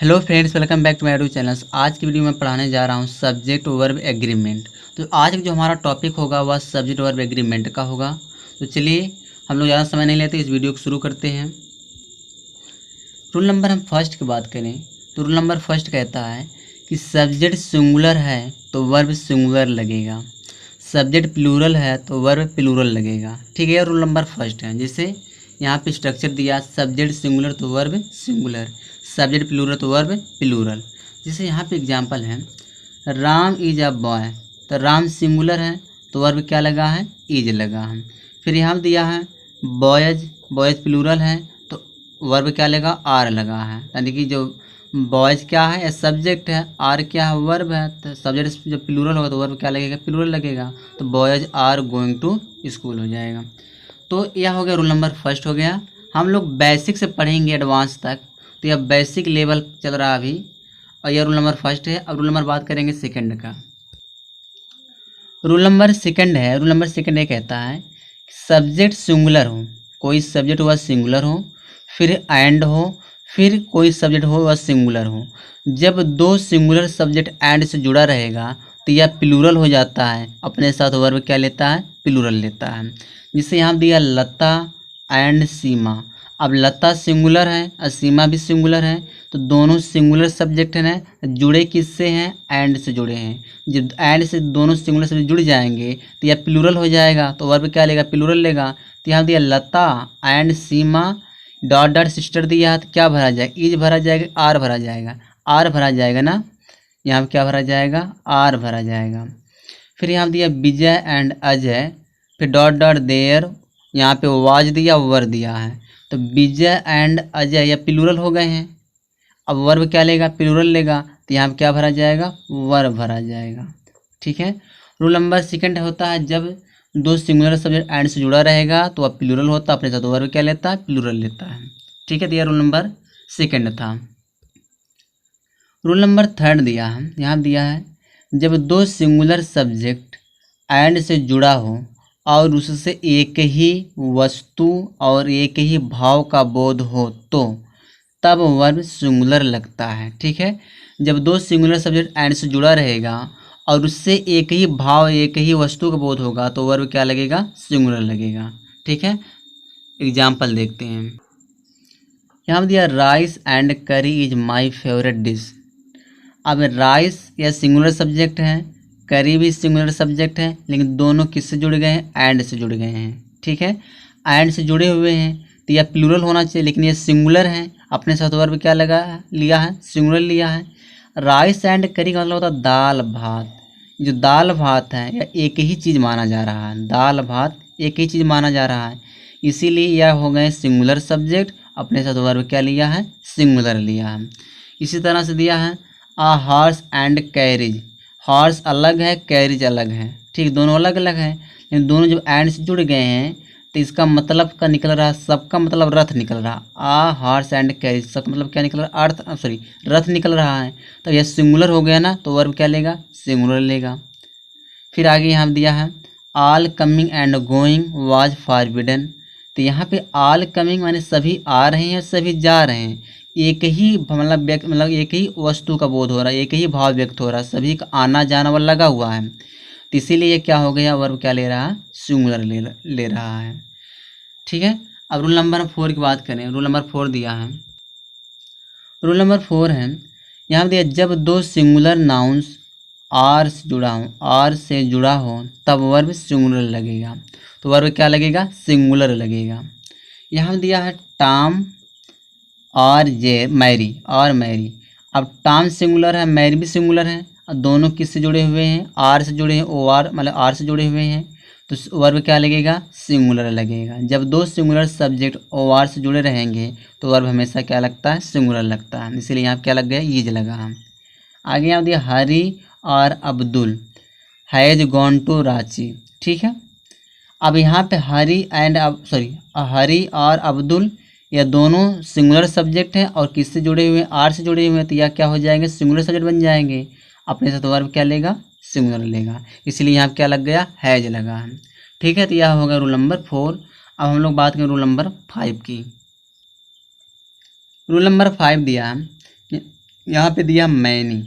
Hello friends, welcome back to my YouTube channel. आज की video में पढ़ाने जा रहा हूँ सब्जेक्ट वर्ब एग्रीमेंट। तो आज जो हमारा टॉपिक होगा वह सब्जेक्ट वर्ब एग्रीमेंट का होगा। तो चलिए हम लोग ज़्यादा समय नहीं लेते, इस वीडियो को शुरू करते हैं। रूल नंबर हम फर्स्ट की बात करें तो रूल नंबर फर्स्ट कहता है कि सब्जेक्ट सिंगुलर है तो वर्ब सिंगुलर लगेगा, सब्जेक्ट प्लूरल है तो वर्ब प्लूरल लगेगा। ठीक है, रूल नंबर फर्स्ट है। जैसे यहाँ पे स्ट्रक्चर दिया, सब्जेक्ट सिंगुलर तो वर्ब सिंगुलर, सब्जेक्ट प्लूरल तो वर्ब प्लूरल। जैसे यहाँ पे एग्जांपल है, राम इज अ बॉय, तो राम सिंगुलर है तो वर्ब क्या लगा है, इज लगा है। फिर यहाँ दिया है बॉयज, बॉयज प्लूरल है तो वर्ब क्या लगा, आर लगा है। यानी कि जो बॉयज क्या है, सब्जेक्ट है, आर क्या है, वर्ब है। तो सब्जेक्ट जब प्लूरल होगा तो वर्ब क्या लगेगा, प्लूरल लगेगा। तो boys are going to school हो जाएगा। तो यह हो गया रूल नंबर फर्स्ट हो गया। हम लोग बेसिक से पढ़ेंगे एडवांस तक, तो यह बेसिक लेवल चल रहा है अभी, और यह रूल नंबर फर्स्ट है। अब रूल नंबर बात करेंगे सेकंड का। रूल नंबर सेकंड है, रूल नंबर सेकंड ये कहता है सब्जेक्ट सिंगुलर हो, कोई सब्जेक्ट हुआ सिंगुलर हो, फिर एंड हो, फिर कोई सब्जेक्ट हो वह सिंगुलर हो। जब दो सिंगुलर सब्जेक्ट एंड से जुड़ा रहेगा तो यह प्लूरल हो जाता है, अपने साथ वर्ब क्या लेता है, प्लूरल लेता है। जिससे यहाँ दिया लता एंड सीमा। अब लता सिंगुलर है और सीमा भी सिंगुलर है, तो दोनों सिंगुलर सब्जेक्ट हैं, जुड़े किससे हैं, एंड से जुड़े हैं। जब एंड से दोनों सिंगुलर सब्जेक्ट जुड़ जाएंगे तो यह प्लूरल हो जाएगा, तो वर्ब क्या लेगा, प्लूरल लेगा। तो यहाँ दिया Lata and Seema dot dot sister दिया है, तो क्या भरा जाएगा, इज भरा जाएगा, आर भरा जाएगा, आर भरा जाएगा ना। यहाँ क्या भरा जाएगा, आर भरा जाएगा। फिर यहाँ दिया विजय एंड अजय, फिर डॉट डॉट देयर, यहाँ पे वाज दिया, वर दिया है। तो विजय एंड अजय या प्लूरल हो गए हैं। अब वर्ब क्या लेगा, प्लूरल लेगा, तो यहाँ क्या भरा जाएगा, वर्ब भरा जाएगा। ठीक है। रूल नंबर सेकंड होता है जब दो सिंगुलर सब्जेक्ट एंड से जुड़ा रहेगा तो अब प्लूरल होता है, अपने साथ वर्ब क्या लेता है, प्लूरल लेता है। ठीक है, तो यह रूल नंबर सेकंड था। रूल नंबर थर्ड दिया है, यहाँ दिया है जब दो सिंगुलर सब्जेक्ट एंड से जुड़ा हो और उससे एक ही वस्तु और एक ही भाव का बोध हो तो तब वर्ब सिंगुलर लगता है। ठीक है, जब दो सिंगुलर सब्जेक्ट एंड से जुड़ा रहेगा और उससे एक ही भाव एक ही वस्तु का बोध होगा तो वर्ब क्या लगेगा, सिंगुलर लगेगा। ठीक है, एग्जाम्पल देखते हैं। यहाँ दिया राइस एंड करी इज माई फेवरेट डिश। अब राइस यह सिंगुलर सब्जेक्ट है, करी भी सिंगुलर सब्जेक्ट है, लेकिन दोनों किससे जुड़ गए हैं, एंड से जुड़ गए हैं। ठीक है, एंड से जुड़े हुए हैं तो यह प्लूरल होना चाहिए, लेकिन ये सिंगुलर है, अपने साथ वर्ब क्या लगा लिया है, सिंगुलर लिया है। राइस एंड करी का मतलब होता है दाल भात। जो दाल भात है यह एक ही चीज़ माना जा रहा है, दाल भात एक ही चीज़ माना जा रहा है, इसीलिए यह हो गए सिंगुलर सब्जेक्ट, अपने साथ वर्ब क्या लिया है, सिंगुलर लिया है। इसी तरह से दिया है आ हॉर्स एंड कैरिज। हॉर्स अलग है, कैरिज अलग है, ठीक, दोनों अलग अलग है, लेकिन दोनों जब एंड से जुड़ गए हैं तो इसका मतलब का निकल रहा, सबका मतलब रथ निकल रहा। आ हॉर्स एंड कैरिज, सबका मतलब क्या निकल रहा, अर्थ सॉरी रथ निकल रहा है। तो यह सिंगुलर हो गया ना, तो वर्ब क्या लेगा, सिंगुलर लेगा। फिर आगे यहाँ दिया है all coming and going was forbidden. तो यहाँ पे ऑल कमिंग माने सभी आ रहे हैं, सभी जा रहे हैं, एक ही मतलब एक ही वस्तु का बोध हो रहा है, एक ही भाव व्यक्त हो रहा है, सभी का आना जाना वह लगा हुआ है, तो इसीलिए क्या हो गया, वर्ब क्या ले रहा है, सिंगुलर ले रहा है। ठीक है। अब रूल नंबर 4 की बात करें। रूल नंबर 4 दिया है, रूल नंबर 4 है, यहाँ दिया जब दो सिंगुलर नाउन्स आर से जुड़ा हो, आर से जुड़ा हो तब वर्ब सिंगुलर लगेगा, तो वर्ब क्या लगेगा, सिंगुलर लगेगा। यहाँ दिया है टॉम और जे मैरी और मैरी। अब टॉम सिंगुलर है, मैरी भी सिंगुलर है, और दोनों किससे जुड़े हुए हैं, आर से जुड़े हैं, ओ आर मतलब आर से जुड़े हुए हैं, तो वर्ब क्या लगेगा, सिंगुलर लगेगा। जब दो सिंगुलर सब्जेक्ट ओ आर से जुड़े रहेंगे तो वर्ब हमेशा क्या लगता है, सिंगुलर लगता है, इसीलिए यहाँ क्या लग गया, ईज लगा हम। आगे यहाँ दिया हरी और Abdul has gone to Ranchi. ठीक है, अब यहाँ पे हरी एंड हरी और अब्दुल यह दोनों सिंगुलर सब्जेक्ट हैं और किससे जुड़े हुए हैं, आर से जुड़े हुए हैं, तो यह क्या हो जाएंगे, सिंगुलर सब्जेक्ट बन जाएंगे, अपने साथ वर्ब क्या लेगा, सिंगुलर लेगा, इसलिए यहाँ क्या लग गया, हैज लगा है। ठीक है, तो यह होगा रूल नंबर 4। अब हम लोग बात करें रूल नंबर 5 की। रूल नंबर 5 दिया है यहाँ पे दिया मैनी,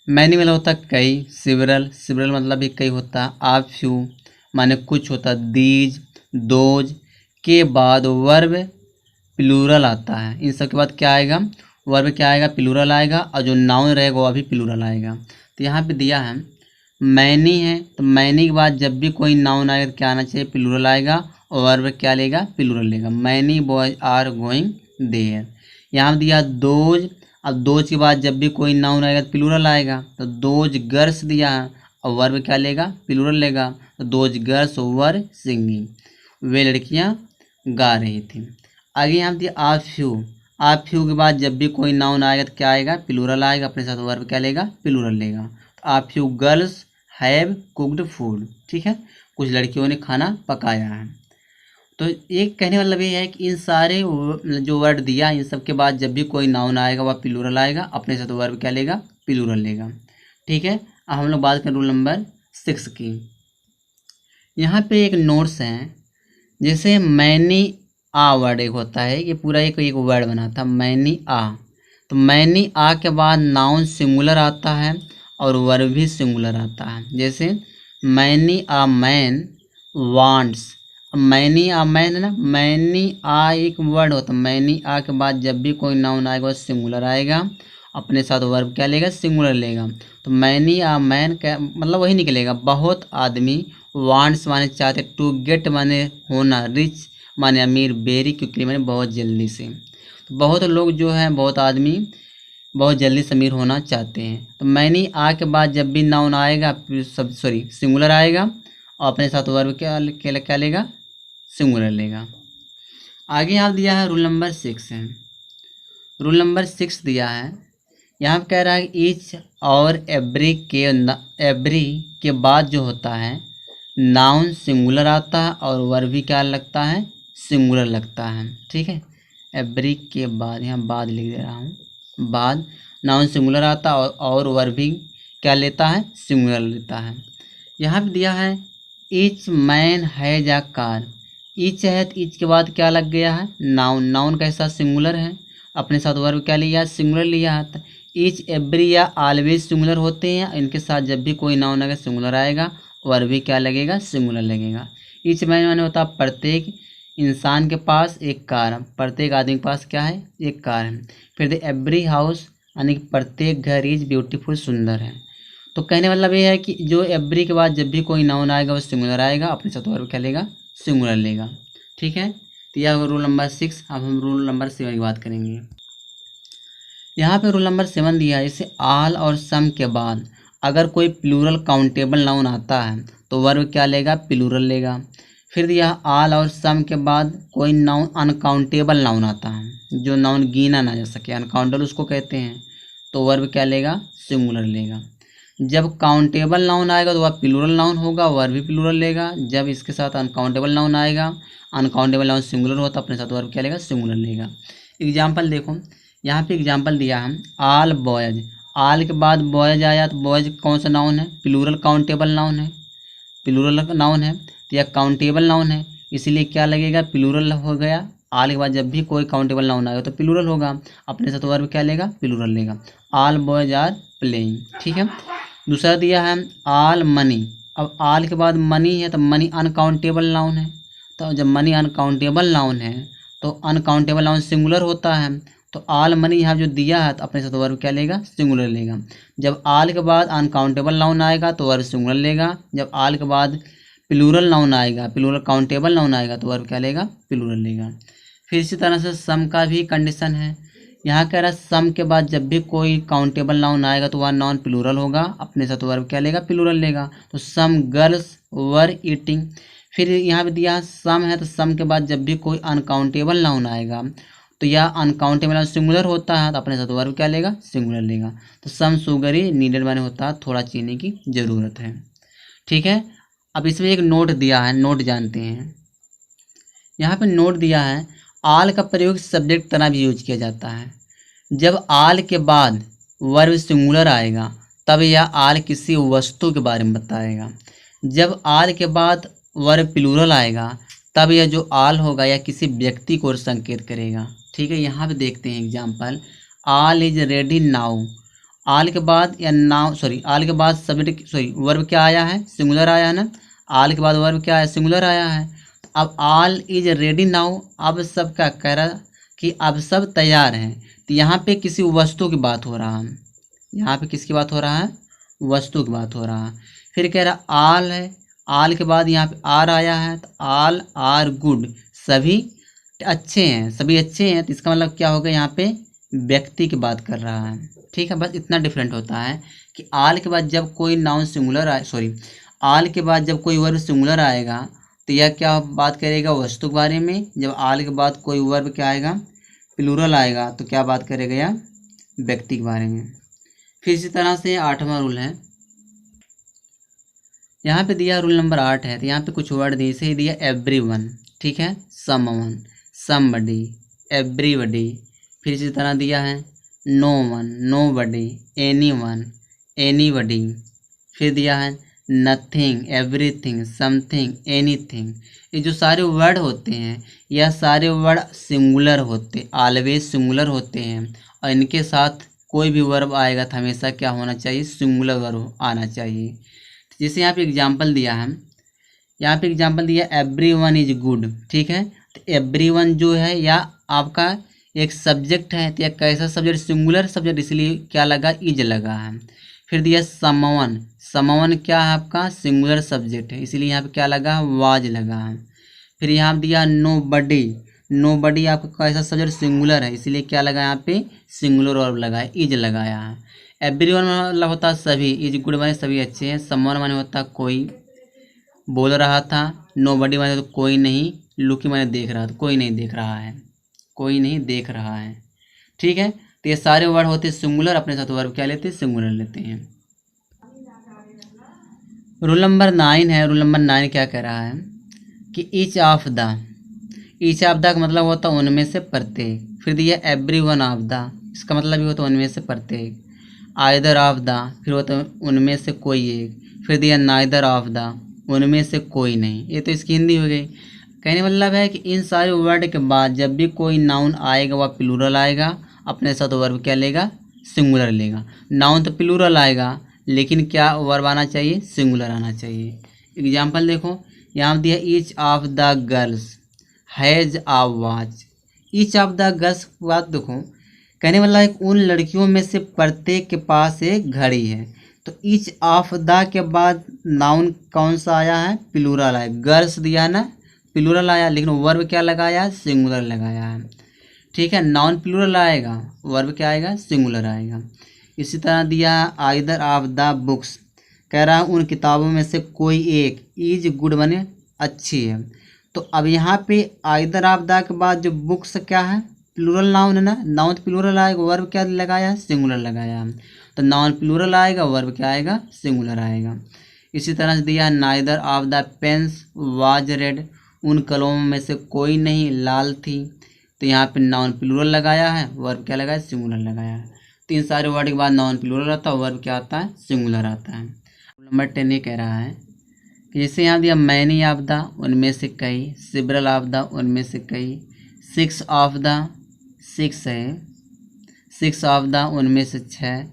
मैनी मतलब होता है कई, सिवरल, सिवरल मतलब भी कई होता है, आ फ्यू माने कुछ होता है, दीज, दोज के बाद वर्ब प्लूरल आता है। इन सब के बाद क्या आएगा, वर्ब क्या आएगा, प्लूरल आएगा, और जो नाउन रहेगा वह भी प्लूरल आएगा। तो यहाँ पे दिया है मैनी है, तो मैनी के बाद जब भी कोई नाउन आएगा तो क्या आना चाहिए, प्लूरल आएगा, और वर्ब क्या लेगा, प्लूरल लेगा। Many boys are going there. यहाँ दिया दोज, अब दोज के बाद जब भी कोई नाउन आएगा तो प्लूरल आएगा, तो दोज गर्ल्स दिया है, और वर्ब क्या लेगा, प्लूरल लेगा, तो दोज गर्ल्स वर सिंगिंग, वे लड़कियाँ गा रही थी। आगे यहाँ दिया आ फ्यू, आ फ्यू के बाद जब भी कोई नाउन आएगा तो क्या आएगा, प्लूरल आएगा, अपने साथ वर्ब क्या लेगा, प्लूरल लेगा। तो आ few girls have cooked food, ठीक है, कुछ लड़कियों ने खाना पकाया है। तो एक कहने का मतलब ये है कि इन सारे जो वर्ड दिया इन सब के बाद जब भी कोई नाउन आएगा वह प्लूरल आएगा, अपने साथ वर्ब क्या लेगा, प्लूरल लेगा। ठीक है, अब हम लोग बात करें रूल नंबर 6 की। यहाँ पे एक नोट्स हैं, जैसे मैनी आ वर्ड एक होता है, ये पूरा एक वर्ड बना था मैनी आ, तो मैनी आ के बाद नाउन सिंगुलर आता है और वर्ब भी सिंगुलर आता है। जैसे मैनी आ मैन वांट्स, मैनी आ मैन है ना, मैनी आ एक वर्ड होता है, मैनी आ के बाद जब भी कोई नाउन आएगा वो सिंगुलर आएगा, अपने साथ वर्ब क्या लेगा, सिंगुलर लेगा। तो मैनी आ मैन क्या मतलब वही निकलेगा, बहुत आदमी, वांट्स माने चाहते, टू गेट माने होना, रिच माने अमीर, बेरी क्विकली माने बहुत जल्दी से। तो बहुत लोग जो हैं, बहुत आदमी बहुत जल्दी से अमीर होना चाहते हैं। तो मैनी आ के बाद जब भी नाउन आएगा सब सिंगुलर आएगा, और अपने साथ वर्ब क्या लेगा, सिंगुलर लेगा। आगे यहाँ दिया है रूल नंबर 6 है, रूल नंबर 6 दिया है, यहाँ पे कह रहा है ईच और एवरी के बाद जो होता है नाउन सिंगुलर आता है और वर्ब भी क्या लगता है, सिंगुलर लगता है। ठीक है, एवरी के बाद, यहाँ बाद लिख दे रहा हूँ, बाद नाउन सिंगुलर आता है और वर्ब भी क्या लेता है, सिंगुलर लेता है। यहाँ पे दिया है each man has a car, each है तो ईच के बाद क्या लग गया है, नाउन, नाउन कैसा सिंगुलर है, अपने साथ वर्ब क्या लिया, सिंगुलर लिया है। ईच एवरी या ऑलवेज सिंगुलर होते हैं, इनके साथ जब भी कोई नाउन आएगा सिंगुलर आएगा, वर्ब भी क्या लगेगा, सिंगुलर लगेगा। ईच मैन माने होता है प्रत्येक इंसान के पास एक कार है, प्रत्येक आदमी के पास क्या है, एक कार है। फिर द एवरी हाउस यानी कि प्रत्येक घर इज ब्यूटीफुल, सुंदर है। तो कहने का मतलब ये है कि जो एवरी के बाद जब भी कोई नाउन आएगा वो सिंगुलर आएगा, अपने साथ वर्ब क्या लेगा, सिंगुलर लेगा। ठीक है, तो यह रूल नंबर 6। अब हम रूल नंबर 7 की बात करेंगे। यहाँ पे रूल नंबर 7 दिया है, जैसे आल और सम के बाद अगर कोई प्लूरल काउंटेबल नाउन आता है तो वर्ब क्या लेगा, प्लूरल लेगा। फिर दिया आल और सम के बाद कोई नाउन अनकाउंटेबल नाउन आता है, जो नाउन गिना ना जा सके, अनकाउंटेबल उसको कहते हैं, तो वर्ब क्या लेगा, सिंगुलर लेगा। जब काउंटेबल नाउन आएगा तो वह प्लूरल नाउन होगा, वर्ब भी प्लूरल लेगा। जब इसके साथ अनकाउंटेबल नाउन आएगा, अनकाउंटेबल नाउन सिंगुलर होता है, अपने साथ वर्ब क्या लेगा, सिंगुलर लेगा। एग्जाम्पल देखो, यहाँ पे एग्जाम्पल दिया है आल बॉयज, आल के बाद बॉयज आया तो बॉयज कौन सा नाउन है, प्लूरल काउंटेबल नाउन है, प्लूरल नाउन है, तो यह काउंटेबल नाउन है, इसीलिए क्या लगेगा, प्लूरल हो गया। आल के बाद जब भी कोई काउंटेबल नाउन आएगा तो प्लूरल होगा, अपने साथ वर्ब क्या लेगा, प्लूरल लेगा। आल बॉयज आर प्लेइंग। ठीक है, दूसरा दिया है आल मनी, अब आल के बाद मनी है तो मनी अनकाउंटेबल नाउन है, तो जब मनी अनकाउंटेबल नाउन है तो अनकाउंटेबल नाउन सिंगुलर होता है, तो आल मनी यहाँ जो दिया है तो अपने साथ वर्ब क्या लेगा, सिंगुलर लेगा। जब आल के बाद अनकाउंटेबल नाउन आएगा तो वर्ब सिंगुलर लेगा, जब आल के बाद प्लूरल नाउन आएगा, प्लूरल काउंटेबल नाउन आएगा तो वर्ब क्या लेगा, प्लूरल लेगा। फिर इसी तरह से सम का भी कंडीशन है, यहाँ कह रहा है सम के बाद जब भी कोई काउंटेबल नाउन आएगा तो वह नाउन प्लूरल होगा, अपने साथ वर्ब क्या लेगा, प्लूरल लेगा। तो सम गर्ल्स वर ईटिंग। फिर यहाँ पे दिया सम है तो सम के बाद जब भी कोई अनकाउंटेबल नाउन आएगा तो यह अनकाउंटेबल नाउन सिंगुलर होता है, तो अपने साथ वर्ब क्या लेगा, सिंगुलर लेगा। तो सम शुगरी नीडेड माने होता है थोड़ा चीनी की ज़रूरत है। ठीक है, अब इसमें एक नोट दिया है, नोट जानते हैं। यहाँ पे नोट दिया है आल का प्रयोग सब्जेक्ट तरह भी यूज किया जाता है। जब आल के बाद वर्ब सिंगुलर आएगा तब यह आल किसी वस्तु के बारे में बताएगा। जब आल के बाद वर्ब प्लूरल आएगा तब यह जो आल होगा यह किसी व्यक्ति को संकेत करेगा। ठीक है, यहाँ पे देखते हैं example, all is ready now. All के बाद या नाउ ऑल के बाद सब्जेक्ट वर्ब क्या आया है, सिंगुलर आया है ना। ऑल के बाद वर्ब क्या है, सिंगुलर आया है। तो अब ऑल इज रेडी नाउ, अब सब क्या कह रहा कि अब सब तैयार हैं। तो यहाँ पे किसी वस्तु की बात हो रहा है, यहाँ पे किसकी बात हो रहा है, वस्तु की बात हो रहा है। फिर कह रहा ऑल है, ऑल के बाद यहाँ पे आर आया है, तो ऑल आर गुड, सभी अच्छे हैं, सभी अच्छे हैं। तो इसका मतलब क्या होगा, यहाँ पे व्यक्ति की बात कर रहा है। ठीक है, बस इतना डिफरेंट होता है कि ऑल के बाद जब कोई नाउन सिंगुलर आए ऑल के बाद जब कोई वर्ब सिंगुलर आएगा तो यह क्या बात करेगा, वस्तु के बारे में। जब ऑल के बाद कोई वर्ब क्या आएगा, प्लूरल आएगा, तो क्या बात करेगा, या व्यक्ति के बारे में। फिर इसी तरह से 8वां रूल है, यहाँ पे दिया रूल नंबर 8 है। तो यहाँ पे कुछ वर्ड दिए, इसे दिया एवरीवन, ठीक है, समवन, समबडी, एवरीबडी। फिर इसी तरह दिया है no one, nobody, anyone, anybody. फिर दिया है नथिंग, एवरीथिंग, समथिंग, एनीथिंग। ये जो सारे वर्ड होते हैं, यह सारे वर्ड सिंगुलर होते, ऑलवेज सिंगुलर होते हैं। और इनके साथ कोई भी वर्ब आएगा तो हमेशा क्या होना चाहिए, सिंगुलर वर्ब आना चाहिए। जैसे यहाँ पे एग्जाम्पल दिया है, यहाँ पे एग्जाम्पल दिया एवरीवन इज गुड, ठीक है। तो एवरीवन जो है या आपका एक सब्जेक्ट है, तो यह कैसा सब्जेक्ट, सिंगुलर सब्जेक्ट, इसलिए क्या लगा, इज लगा है। फिर दिया समवन, समवन क्या है आपका, सिंगुलर सब्जेक्ट है, इसलिए यहाँ पे क्या लगा, वाज लगा है। फिर यहाँ दिया नो बडी, नो बडी आपका कैसा सब्जेक्ट, सिंगुलर है, इसलिए क्या लगा, यहाँ पे सिंगुलर वर्ब लगा है, इज लगाया है। एवरीवन मतलब होता है सभी, इज गुड माने सभी अच्छे हैं। समवन माने होता कोई बोल रहा था, नो बडी माने तो कोई नहीं, लुकी माने देख रहा था, कोई नहीं देख रहा है, कोई नहीं देख रहा है। ठीक है, तो ये सारे वर्ड होते सिंगुलर, अपने साथ वर्ब क्या लेते हैं, सिंगुलर लेते हैं। रूल नंबर 9 है। रूल नंबर 9 क्या कह रहा है कि each of the, each of the का मतलब होता है उनमें से प्रत्येक। फिर दिया एवरी वन ऑफ द, इसका मतलब भी होता है उनमें से प्रत्येक। आइदर ऑफ द, फिर होता है उनमें से कोई एक। फिर दिया नाइदर ऑफ द, उनमें से कोई नहीं। ये तो इसकी हिंदी हो गई। कहने मतलब है कि इन सारे वर्ड के बाद जब भी कोई नाउन आएगा वह प्लूरल आएगा, अपने साथ वर्ब क्या लेगा, सिंगुलर लेगा। नाउन तो प्लूरल आएगा, लेकिन क्या वर्ब आना चाहिए, सिंगुलर आना चाहिए। एग्जाम्पल देखो, यहाँ दिया each of the girls has a watch. Each of the girls बात देखो, कहने वाला है उन लड़कियों में से प्रत्येक के पास एक घड़ी है। तो ईच ऑफ द के बाद नाउन कौन सा आया है, प्लूरल आया। गर्ल्स दिया ना, प्लूरल आया, लेकिन वर्ब क्या लगाया, सिंगुलर लगाया है। ठीक है, नाउन प्लूरल आएगा, वर्ब क्या आएगा, सिंगुलर आएगा। इसी तरह दिया आइदर ऑफ द बुक्स, कह रहा है उन किताबों में से कोई एक, इज गुड बने अच्छी है। तो अब यहाँ पे आइदर ऑफ द के बाद जो बुक्स क्या है, प्लूरल नाउन है ना, नाउन प्लूरल आएगा, वर्ब क्या लगाया, सिंगुलर लगाया। तो नाउन प्लूरल आएगा, वर्ब क्या आएगा, सिंगुलर आएगा। इसी तरह से दिया neither of the pens was red, उन कलमों में से कोई नहीं लाल थी। तो यहाँ पे नाउन प्लूरल लगाया है, वर्ब क्या लगाया, सिंगुलर लगाया है। तीन सारे वर्ड के बाद नाउन प्लूरल आता है, वर्ब क्या आता है, सिंगुलर आता है। नंबर 10 ये कह रहा है कि जैसे यहाँ दिया मैनी ऑफ द, उनमें से कई, सिबरल ऑफ द, उनमें से कई, 6 ऑफ द, 6 है, 6 ऑफ द, उनमें से 6,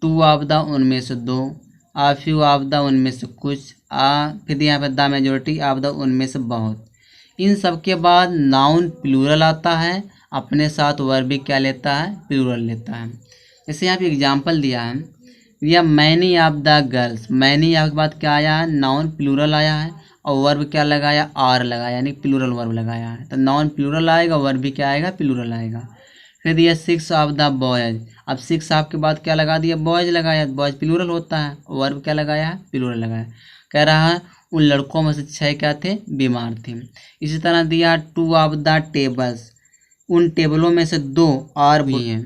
2 ऑफ द, उनमें से 2, आ फ्यू ऑफ द, उनमें से कुछ, फिर यहाँ पर द मेजोरिटी ऑफ द, उनमें से बहुत। इन सब के बाद नाउन प्लूरल आता है, अपने साथ वर्ब भी क्या लेता है, प्लूरल लेता है। जैसे यहाँ पे एग्जाम्पल दिया है, या many of the girls, many of के बाद क्या आया है, नाउन प्लूरल आया है, और वर्ब क्या लगाया, आर लगाया, यानी प्लूरल वर्ब लगाया है। तो नाउन प्लूरल आएगा, वर्ब भी क्या आएगा, प्लूरल आएगा। फिर दिया 6 ऑफ द बॉयज, अब 6 ऑफ के बाद क्या लगा दिया, बॉयज लगाया, बॉयज प्लूरल होता है, वर्ब क्या लगाया है, प्लूरल लगाया। कह रहा है उन लड़कों में से 6 क्या थे, बीमार थे। इसी तरह दिया 2 ऑफ द टेबल्स, उन टेबलों में से 2 और भी हैं।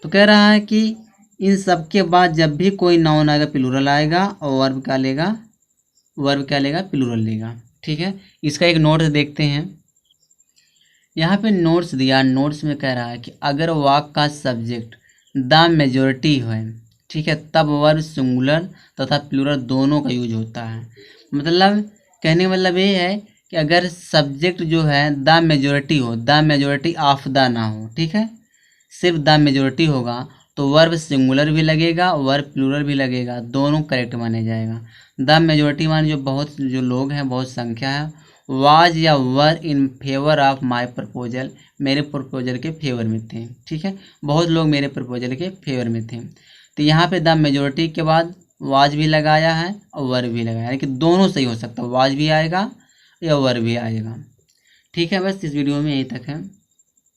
तो कह रहा है कि इन सब के बाद जब भी कोई नाउन आएगा, प्लूरल आएगा, और वर्ब क्या लेगा, वर्ब क्या लेगा, प्लूरल लेगा। ठीक है, इसका एक नोट्स देखते हैं। यहाँ पे नोट्स दिया, नोट्स में कह रहा है कि अगर वाक्य का सब्जेक्ट द मेजोरिटी है, ठीक है, तब वर्ब सिंगुलर तथा प्लूरल दोनों का यूज होता है। मतलब कहने का मतलब ये है कि अगर सब्जेक्ट जो है द मेजोरिटी हो, द मेजोरिटी ऑफ द ना हो, ठीक है, सिर्फ द मेजोरिटी होगा तो वर्ब सिंगुलर भी लगेगा, वर्ब प्लूरल भी लगेगा, दोनों करेक्ट माने जाएगा। द मेजोरिटी माने जो बहुत जो लोग हैं, बहुत संख्या है। वाज या were in favour of my proposal, मेरे प्रपोजल के फेवर में थे। ठीक है, बहुत लोग मेरे प्रपोजल के फेवर में थे। तो यहाँ पे द मेजोरिटी के बाद वाज भी लगाया है और वर भी लगाया, यानी कि दोनों सही हो सकता है, वाज भी आएगा या वर भी आएगा। ठीक है, बस इस वीडियो में यहीं तक है।